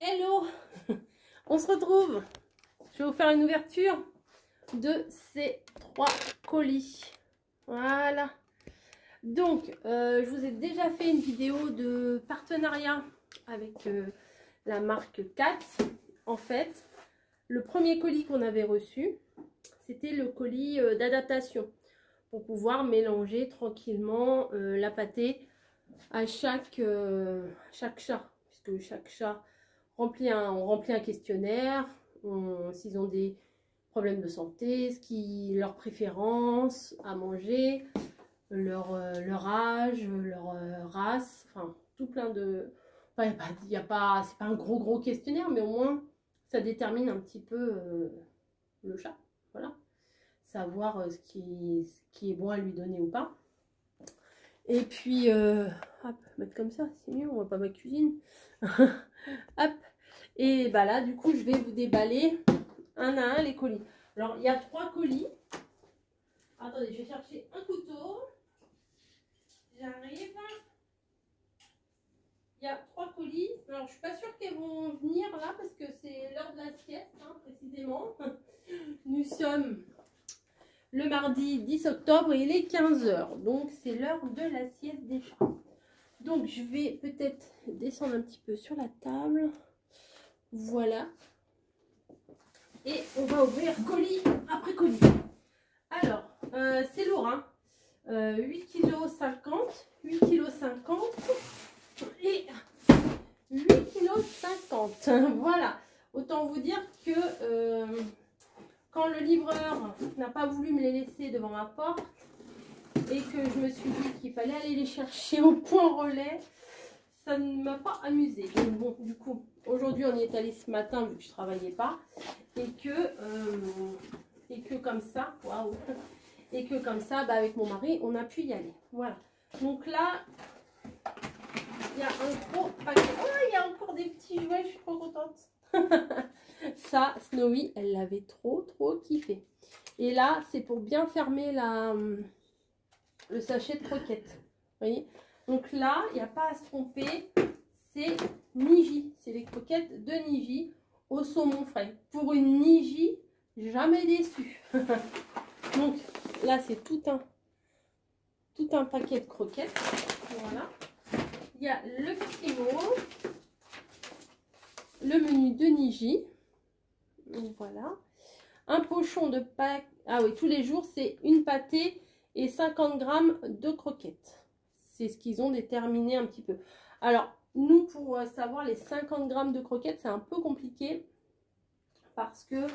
Hello, on se retrouve. Je vais vous faire une ouverture de ces 3 colis. Voilà. Donc, je vous ai déjà fait une vidéo de partenariat avec la marque Katz. En fait, le premier colis qu'on avait reçu, c'était le colis d'adaptation pour pouvoir mélanger tranquillement la pâtée à chaque chat, puisque chaque chat on remplit un questionnaire, s'ils ont des problèmes de santé, leurs préférences à manger, leur âge, leur race, enfin tout plein de... Enfin, c'est pas un gros questionnaire, mais au moins ça détermine un petit peu le chat, voilà. Savoir ce qui est bon à lui donner ou pas. Et puis, hop, mettre comme ça, c'est mieux, on voit pas ma cuisine. Hop. Et bah là, du coup, je vais vous déballer un à un les colis. Alors, il y a 3 colis. Attendez, je vais chercher un couteau. J'arrive. Il y a 3 colis. Alors, je suis pas sûre qu'elles vont venir là parce que c'est l'heure de la sieste, hein, précisément. Nous sommes le mardi 10 octobre et il est 15 h. Donc, c'est l'heure de la sieste des chats. Donc, je vais peut-être descendre un petit peu sur la table. Voilà. Et on va ouvrir colis après colis. Alors, c'est lourd, hein. 8,50 kg, 8,50 kg et 8,50 kg. Voilà. Autant vous dire que quand le livreur n'a pas voulu me les laisser devant ma porte et que je me suis dit qu'il fallait aller les chercher au point relais, ça ne m'a pas amusé. Donc bon, du coup, aujourd'hui on y est allé ce matin vu que je ne travaillais pas et que comme ça, waouh, et que comme ça, bah, avec mon mari, on a pu y aller. Voilà. Donc là, il y a un gros paquet. Oh, il y a encore des petits jouets, je suis trop contente. Ça, Snowy, elle l'avait trop kiffé. Et là, c'est pour bien fermer le sachet de croquettes. Vous voyez? Donc là, il n'y a pas à se tromper, c'est Niji. C'est les croquettes de Niji au saumon frais. Pour une Niji, jamais déçue. Donc là, c'est tout un paquet de croquettes. Voilà. Il y a le petit mot, le menu de Niji. Donc, voilà. Un pochon de pâte. Ah oui, tous les jours, c'est une pâtée et 50 g de croquettes. C'est ce qu'ils ont déterminé un petit peu. Alors, nous, pour savoir les 50 g de croquettes, c'est un peu compliqué. Parce que...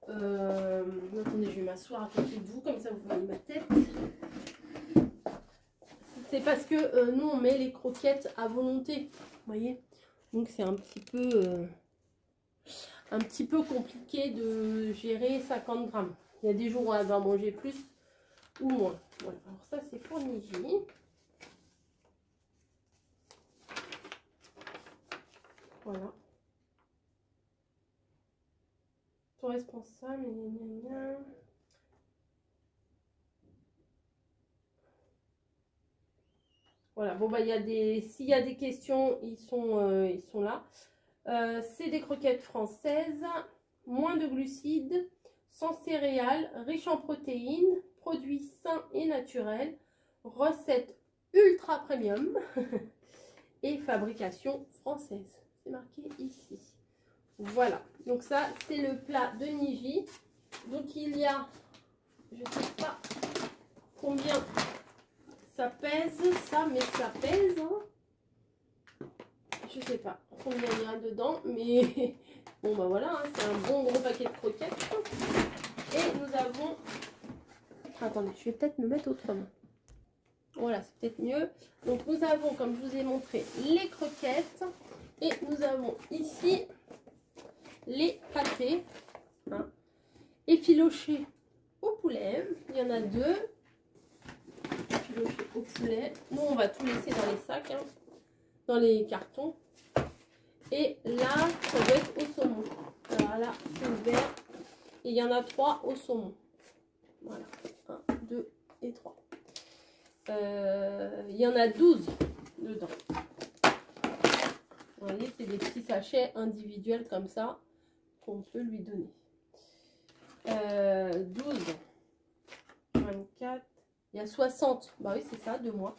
attendez, je vais m'asseoir à côté de vous, comme ça vous voyez ma tête. C'est parce que nous, on met les croquettes à volonté. Vous voyez? Donc, c'est un petit peu compliqué de gérer 50 g. Il y a des jours où elle va manger plus ou moins. Voilà. Alors ça, c'est pour Niji. Voilà. Ton responsable. Voilà. Bon, bah, s'il y a des questions, ils sont là. C'est des croquettes françaises, moins de glucides, sans céréales, riches en protéines, produits sains et naturels, recette ultra premium et fabrication française. C'est marqué ici. Voilà, donc ça c'est le plat de Niji. Donc il y a, je ne sais pas combien ça pèse, ça, mais ça pèse, hein. Je sais pas combien il y a dedans, mais bon bah voilà, hein, c'est un bon gros paquet de croquettes. Et nous avons... Attendez, je vais peut-être me mettre autrement. Voilà, c'est peut-être mieux. Donc nous avons, comme je vous ai montré, les croquettes. Et nous avons ici les pâtés. Hein, effilochés au poulet. Il y en a 2. Effilochés au poulet. Nous, on va tout laisser dans les sacs, hein, dans les cartons. Et là, ça doit être au saumon. Alors là, c'est ouvert. Et il y en a 3 au saumon. Voilà. 1, 2 et 3. Il y en a 12 dedans. Vous voyez, c'est des petits sachets individuels comme ça qu'on peut lui donner. 12, 24, il y a 60. Bah oui, c'est ça, 2 mois.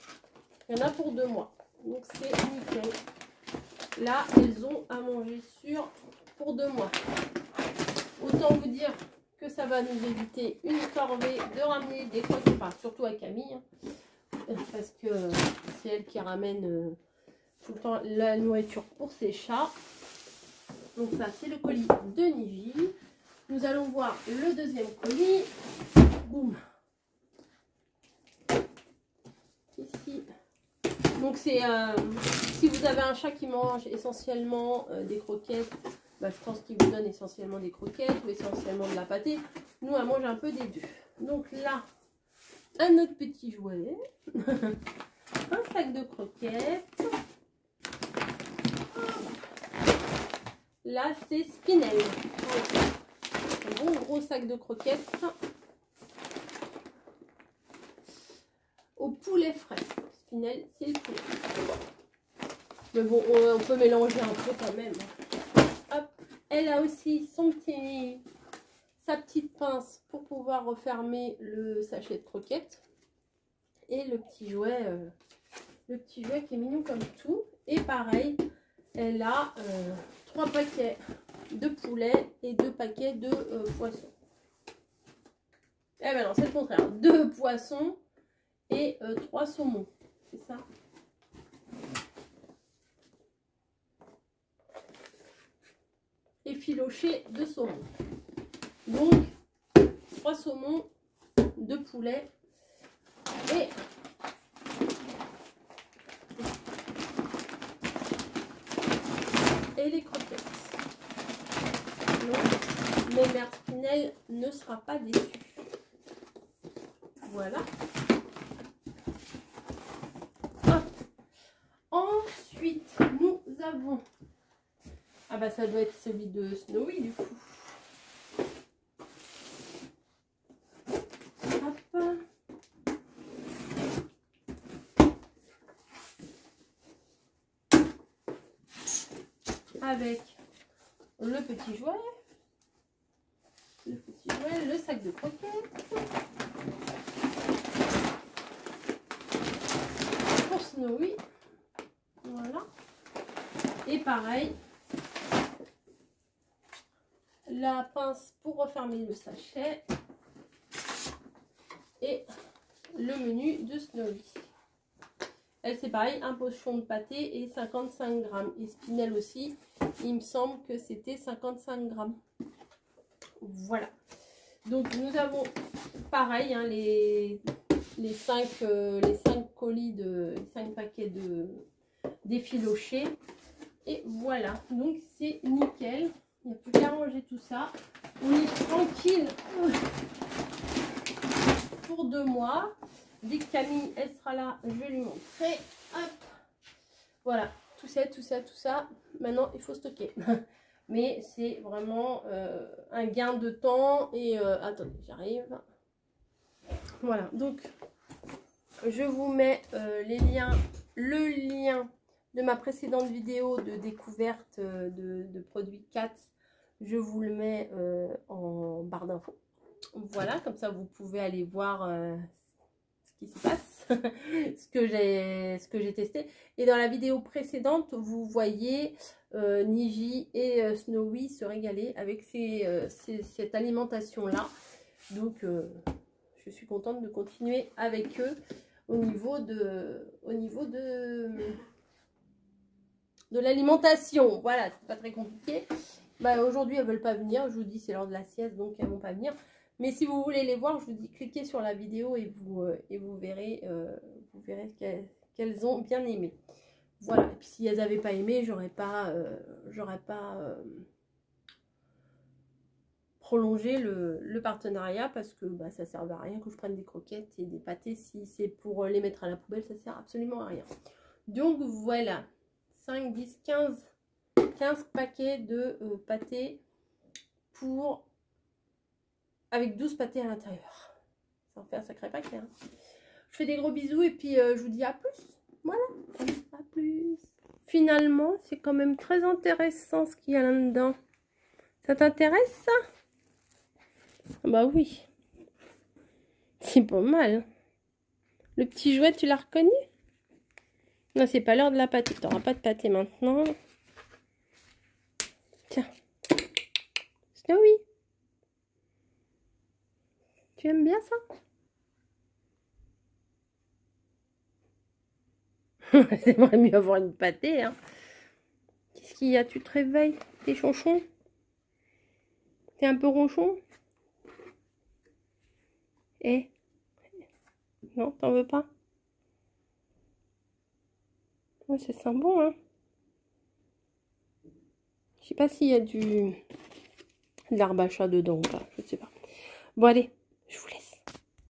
Il y en a pour 2 mois. Donc c'est nickel. Là, elles ont à manger sûr pour 2 mois. Autant vous dire que ça va nous éviter une corvée de ramener des croquettes, enfin surtout à Camille, hein, parce que c'est elle qui ramène tout le temps la nourriture pour ses chats. Donc ça, c'est le colis de Niji. Nous allons voir le deuxième colis. Boum. Ici. Donc c'est si vous avez un chat qui mange essentiellement des croquettes, bah, je pense qu'il vous donne essentiellement des croquettes ou essentiellement de la pâtée. Nous, elle mange un peu des deux. Donc là, un autre petit jouet, un sac de croquettes. Là, c'est Spinel. Un bon gros sac de croquettes au poulet frais. Spinel, c'est le poulet. Mais bon, on peut mélanger un peu quand même. Hop. Elle a aussi sa petite pince pour pouvoir refermer le sachet de croquettes. Et le petit jouet qui est mignon comme tout. Et pareil, elle a 3 paquets de poulet et 2 paquets de poissons. Eh ben non, c'est le contraire. 2 poissons et 3 saumons. C'est ça. Effiloché de saumon. Donc, 3 saumons, 2 poulets et les croquettes. Donc, mes mères Spinel ne sera pas déçue. Voilà. Hop. Ensuite, nous avons... Ah bah ça doit être celui de Snowy du coup. Hop. Avec le petit jouet, le sac de croquettes. Pour Snowy. Voilà. Et pareil. La pince pour refermer le sachet et le menu de Snowy. Elle, c'est pareil, un pochon de pâté et 55 grammes. Et Spinel aussi, il me semble que c'était 55 grammes. Voilà. Donc, nous avons pareil, hein, les 5 colis, les 5 paquets d'effiloché. Et voilà. Donc, c'est nickel. Il n'y a plus qu'à ranger tout ça. On est tranquille pour 2 mois. Dès que Camille, elle sera là, je vais lui montrer. Hop. Voilà. Tout ça. Maintenant, il faut stocker. Mais c'est vraiment un gain de temps. Et attendez, j'arrive. Voilà. Donc, je vous mets le lien de ma précédente vidéo de découverte de produits Cats. Je vous le mets en barre d'infos. Voilà, comme ça vous pouvez aller voir ce qui se passe, ce que j'ai testé. Et dans la vidéo précédente, vous voyez Niji et Snowy se régaler avec cette alimentation-là. Donc, je suis contente de continuer avec eux au niveau de l'alimentation. Voilà, c'est pas très compliqué. Bah, aujourd'hui, elles veulent pas venir. Je vous dis, c'est l'heure de la sieste, donc elles vont pas venir. Mais si vous voulez les voir, je vous dis, cliquez sur la vidéo et vous verrez qu'elles ont bien aimé. Voilà. Et puis si elles n'avaient pas aimé, j'aurais pas prolongé le partenariat parce que bah, ça ne servait à rien que je prenne des croquettes et des pâtés. Si c'est pour les mettre à la poubelle, ça sert absolument à rien. Donc voilà. 5, 10, 15 paquets de pâtés avec 12 pâtés à l'intérieur. Ça en fait un sacré paquet. Hein. Je fais des gros bisous et puis je vous dis à plus. Voilà. À plus. finalement, c'est quand même très intéressant ce qu'il y a là-dedans. Ça t'intéresse, ça? Bah oui. C'est pas mal. Le petit jouet, tu l'as reconnu? Non, c'est pas l'heure de la pâtée. Tu n'auras pas de pâtée maintenant. Tiens. Snowy. Tu aimes bien ça? J'aimerais mieux avoir une pâtée, hein. Qu'est-ce qu'il y a? Tu te réveilles? T'es chonchon? T'es un peu ronchon? Eh? Non, t'en veux pas? Ouais, c'est sent bon, hein. Je sais pas s'il y a de l'herbe à chat dedans ou pas. Je sais pas. Bon, allez, je vous laisse.